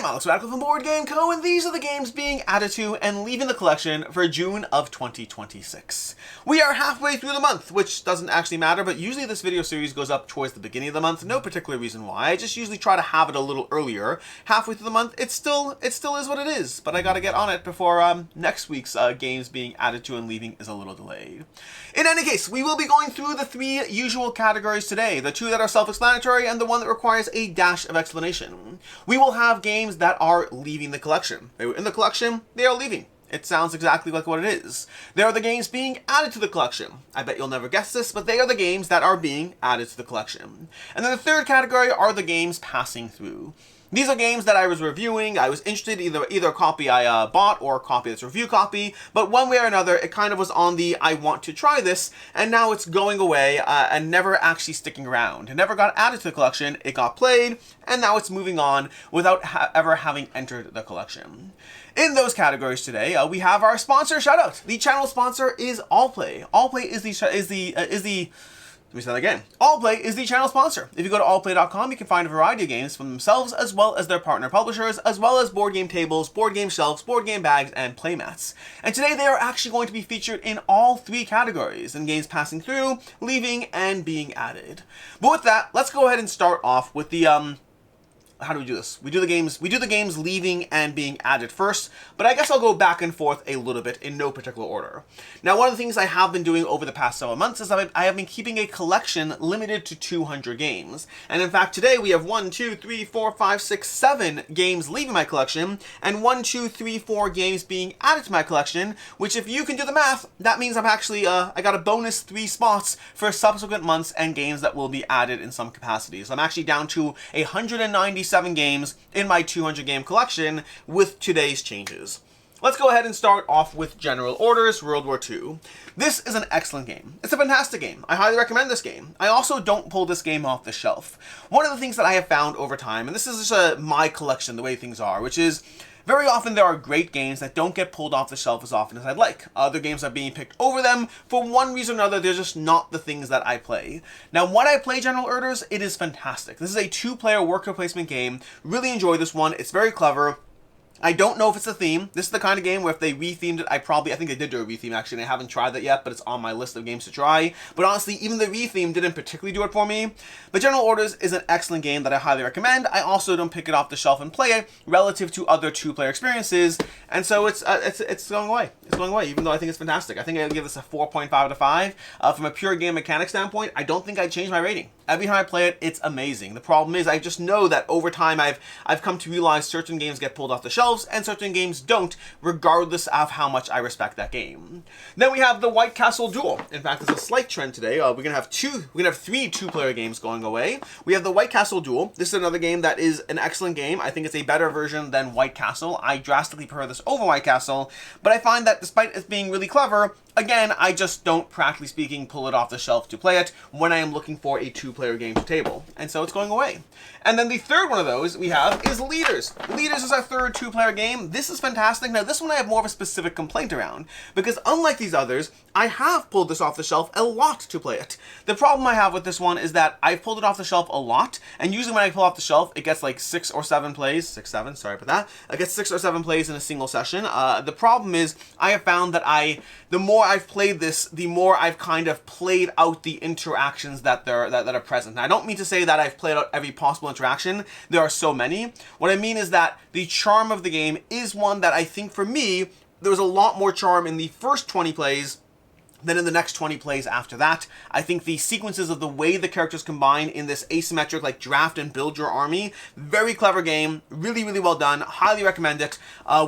I'm Alex Radical from Board Game Co., and these are the games being added to and leaving the collection for June of 2026. We are halfway through the month, which doesn't actually matter, but usually this video series goes up towards the beginning of the month. No particular reason why. I just usually try to have it a little earlier. Halfway through the month, it still is what it is, but I gotta get on it before next week's games being added to and leaving is a little delayed. In any case, we will be going through the three usual categories today, the two that are self-explanatory and the one that requires a dash of explanation. We will have games that are leaving the collection. They were in the collection, they are leaving. It sounds exactly like what it is. They are the games being added to the collection. I bet you'll never guess this, but they are the games that are being added to the collection. And then the third category are the games passing through. These are games that I was reviewing. I was interested in either a copy I bought or a copy that's a review copy, but one way or another, it kind of was on the I want to try this, and now it's going away and never actually sticking around. It never got added to the collection, it got played, and now it's moving on without ever having entered the collection. In those categories today, we have our sponsor shoutout. The channel sponsor is Allplay. Allplay is the let me say that again. Allplay is the channel sponsor. If you go to allplay.com, you can find a variety of games from themselves as well as their partner publishers, as well as board game tables, board game shelves, board game bags, and playmats. And today they are actually going to be featured in all three categories, in games passing through, leaving, and being added. But with that, let's go ahead and start off with the how do we do this? We do the games leaving and being added first, but I guess I'll go back and forth a little bit in no particular order. Now, one of the things I have been doing over the past several months is I have been keeping a collection limited to 200 games. And in fact, today we have 1, 2, 3, 4, 5, 6, 7 games leaving my collection, and 1, 2, 3, 4 games being added to my collection, which if you can do the math, that means I'm actually, I got a bonus 3 spots for subsequent months and games that will be added in some capacity. So I'm actually down to 197 games in my 200 game collection with today's changes. Let's go ahead and start off with General Orders World War II. This is an excellent game. It's a fantastic game. I highly recommend this game. I also don't pull this game off the shelf. One of the things that I have found over time, and this is just my collection, the way things are, which is very often there are great games that don't get pulled off the shelf as often as I'd like. Other games are being picked over them. For one reason or another, they're just not the things that I play. Now, when I play General Orders, it is fantastic. This is a 2-player worker placement game. Really enjoy this one. It's very clever. I don't know if it's a theme. This is the kind of game where if they rethemed it, I think they did do a retheme actually, and I haven't tried that yet, but it's on my list of games to try. But honestly, even the retheme didn't particularly do it for me. But General Orders is an excellent game that I highly recommend. I also don't pick it off the shelf and play it relative to other 2-player experiences, and so it's going away. It's going away, even though I think it's fantastic. I think I'd give this a 4.5 out of 5. From a pure game mechanic standpoint, I don't think I'd change my rating. Every time I play it, it's amazing. The problem is I just know that over time I've come to realize certain games get pulled off the shelves and certain games don't, regardless of how much I respect that game. Then we have the White Castle Duel. In fact, there's a slight trend today. We're gonna have 3 2-player games going away. We have the White Castle Duel. This is another game that is an excellent game. I think it's a better version than White Castle. I drastically prefer this over White Castle, but I find that despite it being really clever, again, I just don't, practically speaking, pull it off the shelf to play it when I am looking for a 2-player game to table. And so it's going away. And then the third one of those we have is Leaders. Leaders is our third 2-player game. This is fantastic. Now, this one I have more of a specific complaint around, because unlike these others, I have pulled this off the shelf a lot to play it. The problem I have with this one is that I've pulled it off the shelf a lot, and usually when I pull off the shelf, it gets like 6 or 7 plays. 6, 7, sorry about that. It gets 6 or 7 plays in a single session. The problem is I have found that the more I've played this, the more I've kind of played out the interactions that are present. Now, I don't mean to say that I've played out every possible interaction. There are so many. What I mean is that the charm of the game is one that I think for me, there was a lot more charm in the first 20 plays than in the next 20 plays after that. I think the sequences of the way the characters combine in this asymmetric, like, draft and build your army, very clever game, really, really well done, highly recommend it,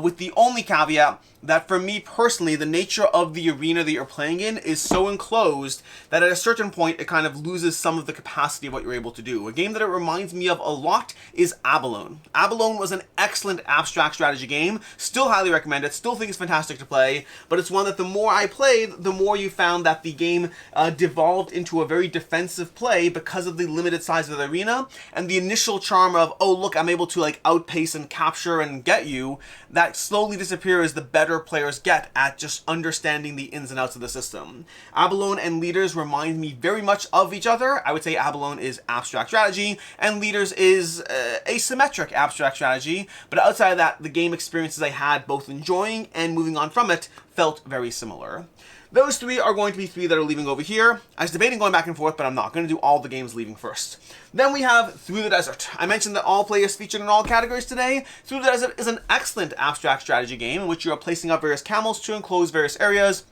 with the only caveat that for me personally, the nature of the arena that you're playing in is so enclosed that at a certain point, it kind of loses some of the capacity of what you're able to do. A game that it reminds me of a lot is Abalone. Abalone was an excellent abstract strategy game, still highly recommend it, still think it's fantastic to play, but it's one that the more I played, the more you you found that the game devolved into a very defensive play because of the limited size of the arena, and the initial charm of, oh look, I'm able to like outpace and capture and get you, that slowly disappears the better players get at just understanding the ins and outs of the system. Abalone and Leaders remind me very much of each other. I would say Abalone is abstract strategy, and Leaders is asymmetric abstract strategy, but outside of that, the game experiences I had both enjoying and moving on from it felt very similar. Those three are going to be three that are leaving over here. I was debating going back and forth, but I'm not going to do all the games leaving first. Then we have Through the Desert. I mentioned that all play is featured in all categories today. Through the Desert is an excellent abstract strategy game in which you are placing up various camels to enclose various areas.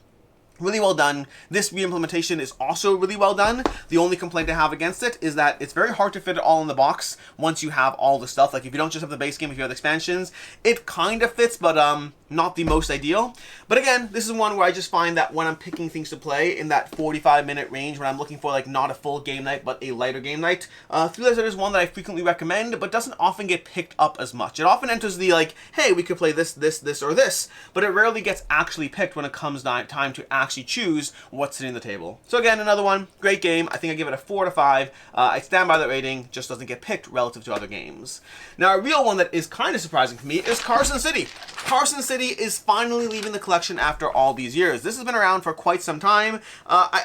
Really well done. This re-implementation is also really well done. The only complaint I have against it is that it's very hard to fit it all in the box once you have all the stuff. Like if you don't just have the base game, if you have the expansions, it kind of fits, but not the most ideal. But again, this is one where I just find that when I'm picking things to play in that 45-minute range, when I'm looking for like not a full game night, but a lighter game night, Through the Desert is one that I frequently recommend, but doesn't often get picked up as much. It often enters the like, hey, we could play this, this, or this, but it rarely gets actually picked when it comes time to actually choose what's sitting on the table. So again, another one, great game. I think I give it a 4 out of 5. I stand by that rating, just doesn't get picked relative to other games. Now, a real one that is kind of surprising for me is Carson City. Carson City is finally leaving the collection after all these years. This has been around for quite some time.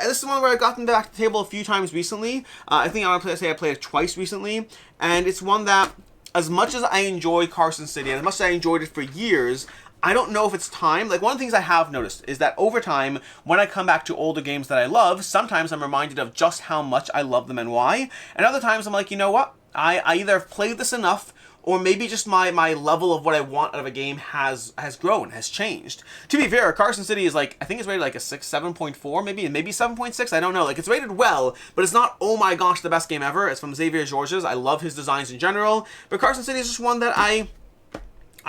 This is one where I've gotten back to the table a few times recently. I think I played it twice recently, and it's one that, as much as I enjoy Carson City, and as much as I enjoyed it for years, I don't know if it's time. Like, one of the things I have noticed is that over time, when I come back to older games that I love, sometimes I'm reminded of just how much I love them and why. And other times I'm like, you know what? I either have played this enough, or maybe just my level of what I want out of a game has grown, has changed. To be fair, Carson City is like, I think it's rated like a 7.4, maybe 7.6, I don't know. Like, it's rated well, but it's not, oh my gosh, the best game ever. It's from Xavier Georges. I love his designs in general, but Carson City is just one that I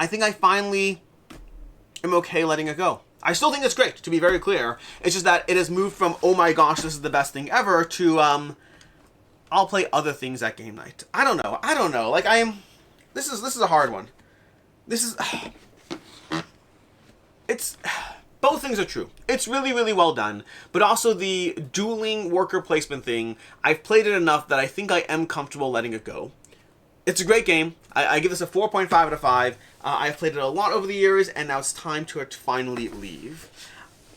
think I finally am okay letting it go. I still think it's great, to be very clear. It's just that it has moved from, oh my gosh, this is the best thing ever, to, I'll play other things at game night. I don't know. Like, this is a hard one. It's, both things are true. It's really, really well done, but also the dueling worker placement thing, I've played it enough that I think I am comfortable letting it go. It's a great game. I give this a 4.5 out of 5. I've played it a lot over the years, and now it's time to finally leave.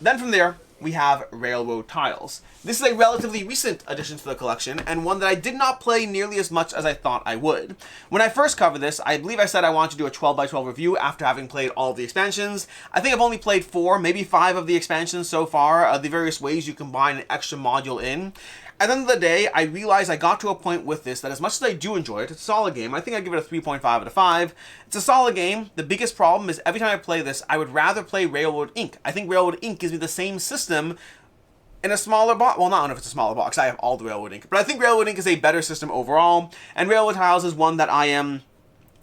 Then from there, we have Railroad Tiles. This is a relatively recent addition to the collection, and one that I did not play nearly as much as I thought I would. When I first covered this, I believe I said I wanted to do a 12x12 review after having played all of the expansions. I think I've only played 4, maybe 5 of the expansions so far, the various ways you combine an extra module in. At the end of the day, I realized I got to a point with this that as much as I do enjoy it, it's a solid game. I think I'd give it a 3.5 out of 5. It's a solid game. The biggest problem is every time I play this, I would rather play Railroad Inc. I think Railroad Inc. gives me the same system in a smaller box. Well, not if it's a smaller box. I have all the Railroad Inc. But I think Railroad Inc. is a better system overall. And Railroad Tiles is one that I am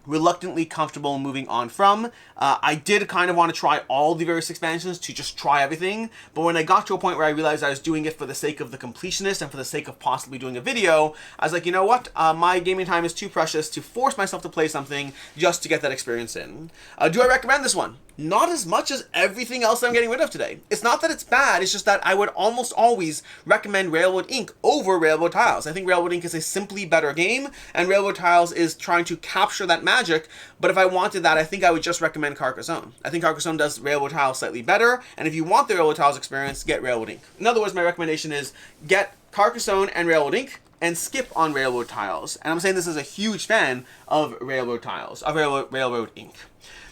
reluctantly comfortable moving on from. I did kind of want to try all the various expansions to just try everything, but when I got to a point where I realized I was doing it for the sake of the completionist and for the sake of possibly doing a video, I was like, you know what, my gaming time is too precious to force myself to play something just to get that experience in. Do I recommend this one? Not as much as everything else I'm getting rid of today. It's not that it's bad, it's just that I would almost always recommend Railroad Inc. over Railroad Tiles. I think Railroad Inc. is a simply better game, and Railroad Tiles is trying to capture that magic, but if I wanted that, I think I would just recommend Carcassonne. I think Carcassonne does Railroad Tiles slightly better, and if you want the Railroad Tiles experience, get Railroad Inc. In other words, my recommendation is get Carcassonne and Railroad Inc. and skip on Railroad Tiles. And I'm saying this as a huge fan of Railroad Tiles, of Railroad Inc.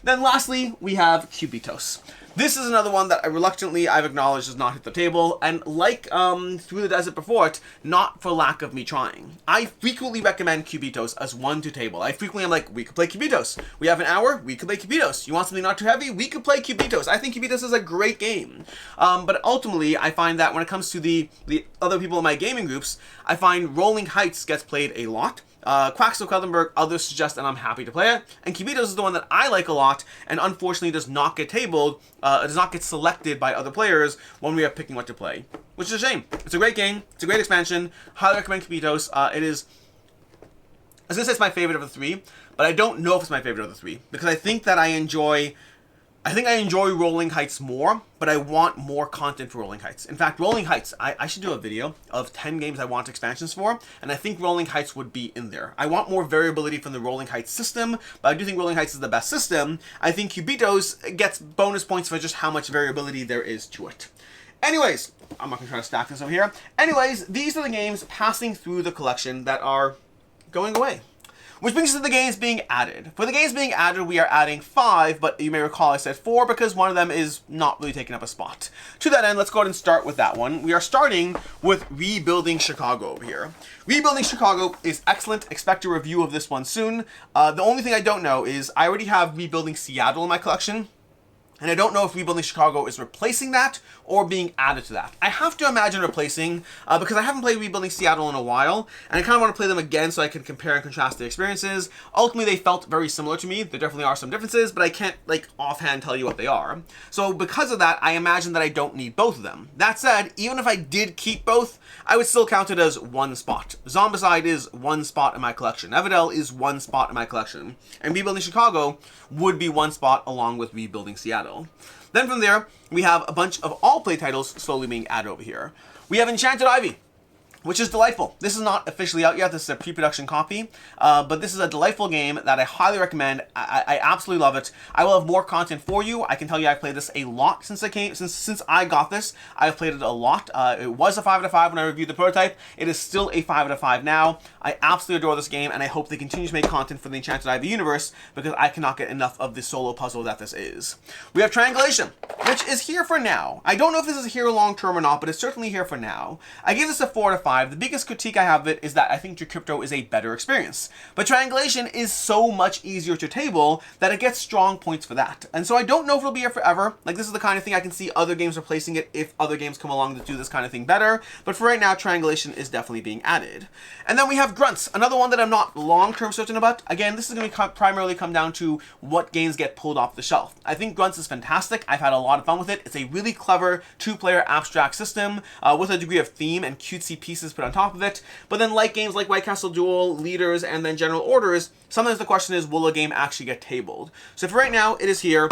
Then lastly, we have Cubitos. This is another one that I've acknowledged does not hit the table, and like Through the Desert before it, not for lack of me trying. I frequently recommend Cubitos as one to table. I frequently am like, we could play Cubitos. We have an hour, we could play Cubitos. You want something not too heavy? We could play Cubitos. I think Cubitos is a great game. But ultimately, I find that when it comes to the other people in my gaming groups, I find Rolling Heights gets played a lot. Quaxo Quellenberg, others suggest, and I'm happy to play it. And Cubitos is the one that I like a lot, and unfortunately does not get tabled, does not get selected by other players when we are picking what to play, which is a shame. It's a great game, it's a great expansion, highly recommend Cubitos. It is, I was gonna say it's my favorite of the 3, but I don't know if it's my favorite of the 3, because I think that I enjoy I think I enjoy Rolling Heights more, but I want more content for Rolling Heights. In fact, Rolling Heights, I should do a video of 10 games I want expansions for, and I think Rolling Heights would be in there. I want more variability from the Rolling Heights system, but I do think Rolling Heights is the best system. I think Cubitos gets bonus points for just how much variability there is to it. Anyways, I'm not going to try to stack this over here. Anyways, these are the games passing through the collection that are going away. Which brings us to the games being added. For the games being added, we are adding 5, but you may recall I said 4 because one of them is not really taking up a spot. To that end, let's go ahead and start with that one. We are starting with Rebuilding Chicago over here. Rebuilding Chicago is excellent. Expect a review of this one soon. The only thing I don't know is I already have Rebuilding Seattle in my collection. And I don't know if Rebuilding Chicago is replacing that or being added to that. I have to imagine replacing because I haven't played Rebuilding Seattle in a while, and I kind of want to play them again so I can compare and contrast the experiences. Ultimately, they felt very similar to me. There definitely are some differences, but I can't like offhand tell you what they are. So because of that, I imagine that I don't need both of them. That said, even if I did keep both, I would still count it as one spot. Zombicide is one spot in my collection. Evadel is one spot in my collection. And Rebuilding Chicago would be one spot along with Rebuilding Seattle. Then from there, we have a bunch of all-play titles slowly being added over here. We have Enchanted Ivy, which is delightful. This is not officially out yet. This is a pre-production copy, but this is a delightful game that I highly recommend. I absolutely love it. I will have more content for you. I can tell you I've played this a lot since I got this. I've played it a lot. It was a 5 out of 5 when I reviewed the prototype. It is still a 5 out of 5 now. I absolutely adore this game, and I hope they continue to make content for the Enchanted Ivy universe because I cannot get enough of the solo puzzle that this is. We have Triangulation, which is here for now. I don't know if this is here long-term or not, but it's certainly here for now. I gave this a 4 out of 5. The biggest critique I have of it is that I think Crypto is a better experience. But Triangulation is so much easier to table that it gets strong points for that. And so I don't know if it'll be here forever. Like, this is the kind of thing I can see other games replacing it if other games come along to do this kind of thing better. But for right now, Triangulation is definitely being added. And then we have Gruntz, another one that I'm not long-term certain about. Again, this is going to primarily come down to what games get pulled off the shelf. I think Gruntz is fantastic. I've had a lot of fun with it. It's a really clever two-player abstract system with a degree of theme and cutesy pieces put on top of it. But then like games like White Castle Duel, Leaders, and then General Orders, sometimes the question is, will a game actually get tabled? So for right now, it is here.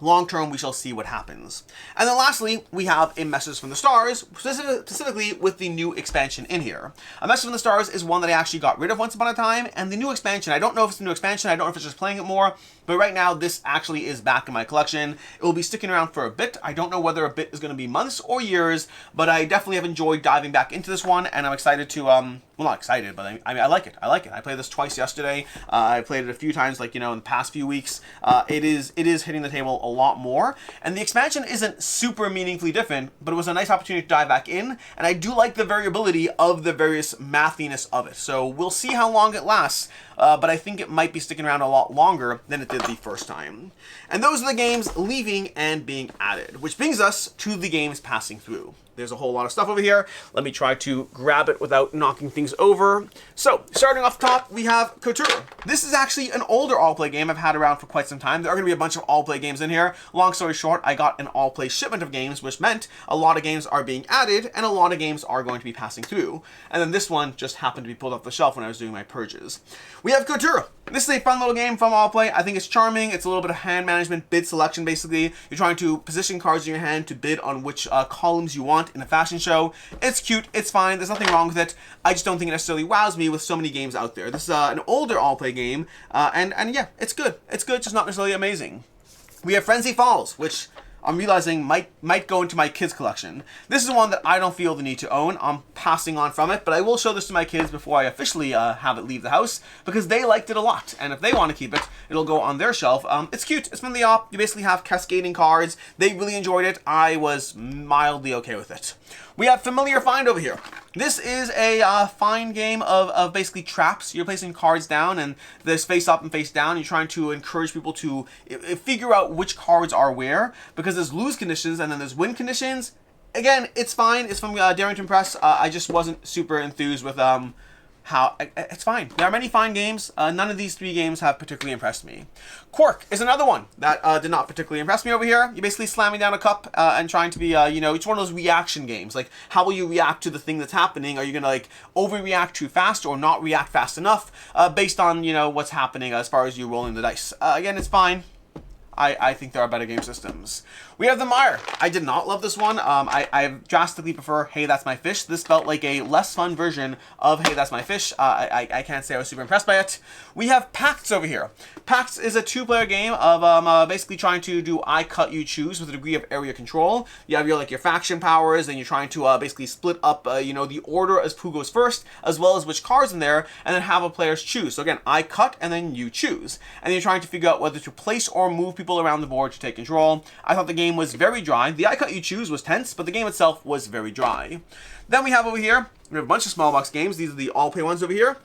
Long term, we shall see what happens. And then lastly, we have A Message from the Stars, specifically with the new expansion in here. A Message from the Stars is one that I actually got rid of once upon a time, and the new expansion, I don't know if it's a new expansion, I don't know if it's just playing it more, but right now, this actually is back in my collection. It will be sticking around for a bit. I don't know whether a bit is going to be months or years, but I definitely have enjoyed diving back into this one, and I'm excited to, well, not excited, but I mean, I like it. I like it. I played this twice yesterday. I played it a few times, like, you know, in the past few weeks. It is hitting the table a lot more, and the expansion isn't super meaningfully different, but it was a nice opportunity to dive back in, and I do like the variability of the various mathiness of it. So we'll see how long it lasts, but I think it might be sticking around a lot longer than it did the first time. And those are the games leaving and being added, which brings us to the games passing through. There's a whole lot of stuff over here. Let me try to grab it without knocking things over. So, starting off top, we have Couture. This is actually an older all-play game I've had around for quite some time. There are going to be a bunch of all-play games in here. Long story short, I got an all-play shipment of games, which meant a lot of games are being added, and a lot of games are going to be passing through. And then this one just happened to be pulled off the shelf when I was doing my purges. We have Couture. This is a fun little game from all-play. I think it's charming. It's a little bit of hand management, bid selection, basically. You're trying to position cards in your hand to bid on which columns you want in a fashion show. It's cute, it's fine, there's nothing wrong with it. I just don't think it necessarily wows me with so many games out there. This is an older all-play game, and yeah, it's good. It's good, just not necessarily amazing. We have Frenzy Falls, which I'm realizing might go into my kids' collection. This is one that I don't feel the need to own. I'm passing on from it, but I will show this to my kids before I officially have it leave the house, because they liked it a lot, and if they want to keep it, it'll go on their shelf. It's cute. It's from the op. You basically have cascading cards. They really enjoyed it. I was mildly okay with it. We have Familiar Find over here. This is a find game of basically traps. You're placing cards down, and there's face up and face down. You're trying to encourage people to figure out which cards are where, because there's lose conditions and then there's win conditions. Again, it's fine. It's from Darrington Press. I just wasn't super enthused with it's fine. There are many fine games. None of these three games have particularly impressed me. Qork is another one that did not particularly impress me over here. You're basically slamming down a cup and trying to be, it's one of those reaction games. Like, how will you react to the thing that's happening? Are you going to, like, overreact too fast or not react fast enough based on, what's happening as far as you rolling the dice? Again, it's fine. I think there are better game systems. We have the Mire. I did not love this one. I drastically prefer Hey That's My Fish. This felt like a less fun version of Hey That's My Fish. I can't say I was super impressed by it. We have Pacts over here. Pacts is a two-player game of basically trying to do I cut you choose with a degree of area control. You have your faction powers, and you're trying to basically split up the order as who goes first, as well as which cards in there, and then have a players choose. So again, I cut and then you choose, and you're trying to figure out whether to place or move people around the board to take control. I thought the game was very dry. The I cut you choose was tense, but the game itself was very dry. Then we have over here, we have a bunch of small box games. These are the all-play ones over here.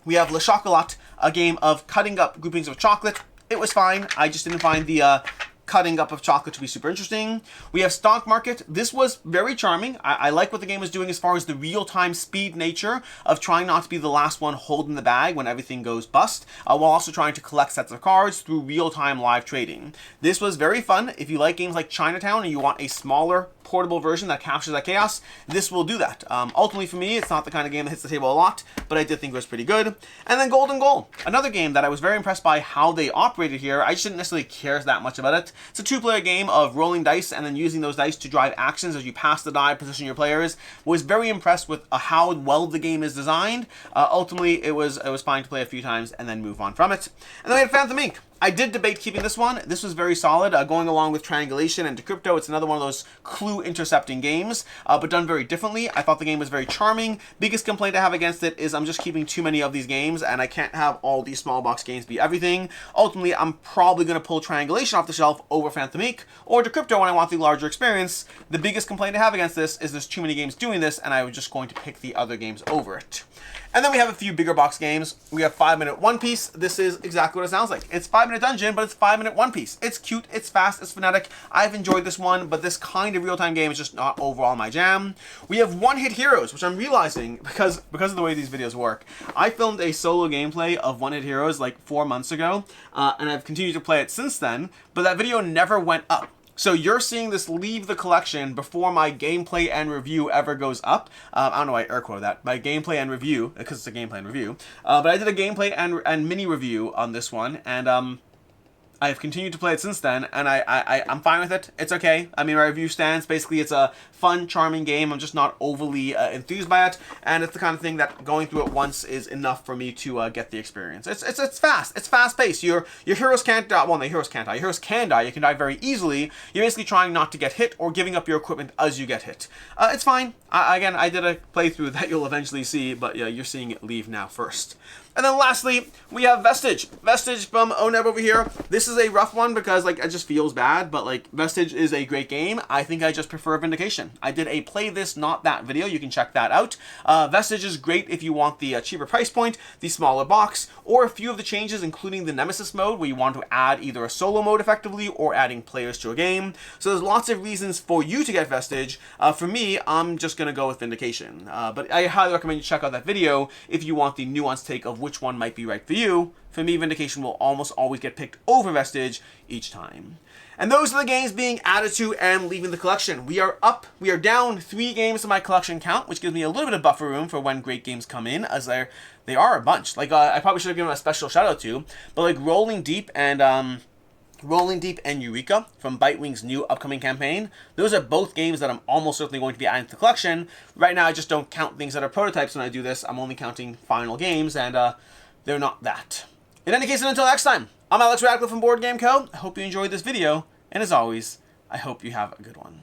We have Le Chocolat, a game of cutting up groupings of chocolate. It was fine. I just didn't find the cutting up of chocolate to be super interesting. We have Stonk Market. This was very charming. I like what the game was doing as far as the real-time speed nature of trying not to be the last one holding the bag when everything goes bust, while also trying to collect sets of cards through real-time live trading. This was very fun. If you like games like Chinatown and you want a smaller portable version that captures that chaos, this will do that. Ultimately for me, it's not the kind of game that hits the table a lot, but I did think it was pretty good. And then Golden Goal, another game that I was very impressed by how they operated here. I just didn't necessarily care that much about it. It's a two-player game of rolling dice and then using those dice to drive actions as you pass the die, position your players. Was very impressed with how well the game is designed. Ultimately, it was fine to play a few times and then move on from it. And then we had Phantom Inc. I did debate keeping this one. This was very solid, going along with Triangulation and Decrypto. It's another one of those clue intercepting games, but done very differently. I thought the game was very charming. Biggest complaint I have against it is I'm just keeping too many of these games, and I can't have all these small box games be everything. Ultimately, I'm probably going to pull Triangulation off the shelf over Phantom Inc. or Decrypto when I want the larger experience. The biggest complaint I have against this is there's too many games doing this, and I was just going to pick the other games over it. And then we have a few bigger box games. We have 5-Minute One Piece. This is exactly what it sounds like. It's 5-Minute Dungeon, but it's 5-Minute One Piece. It's cute, it's fast, it's frenetic. I've enjoyed this one, but this kind of real-time game is just not overall my jam. We have One Hit Heroes, which I'm realizing, because of the way these videos work, I filmed a solo gameplay of One Hit Heroes like 4 months ago, and I've continued to play it since then, but that video never went up. So you're seeing this leave the collection before my gameplay and review ever goes up. I don't know why I air quote that. My gameplay and review, because it's a gameplay and review. But I did a gameplay and mini review on this one, and I have continued to play it since then, and I'm fine with it. It's okay. I mean, my review stands. Basically, it's a fun, charming game. I'm just not overly enthused by it, and it's the kind of thing that going through it once is enough for me to get the experience. It's fast. It's fast-paced. Your heroes can't die. Well, the heroes can't die. Your heroes can die. You can die very easily. You're basically trying not to get hit or giving up your equipment as you get hit. It's fine. Again, I did a playthrough that you'll eventually see, but yeah, you're seeing it leave now first. And then lastly, we have Vestige. Vestige from ONEB over here. This is a rough one because it just feels bad, but Vestige is a great game. I think I just prefer Vindication. I did a play this, not that video. You can check that out. Vestige is great if you want the cheaper price point, the smaller box, or a few of the changes, including the Nemesis mode, where you want to add either a solo mode effectively or adding players to a game. So there's lots of reasons for you to get Vestige. For me, I'm just going to go with Vindication. But I highly recommend you check out that video if you want the nuanced take of which one might be right for you. For me, Vindication will almost always get picked over Vestige each time. And those are the games being added to and leaving the collection. We are down 3 games to my collection count, which gives me a little bit of buffer room for when great games come in, as they are a bunch. I probably should have given a special shout out to, but Rolling Deep and Eureka from Bitewing's new upcoming campaign. Those are both games that I'm almost certainly going to be adding to the collection. Right now, I just don't count things that are prototypes when I do this. I'm only counting final games, and they're not that. In any case, and until next time, I'm Alex Radcliffe from Board Game Co. I hope you enjoyed this video, and as always, I hope you have a good one.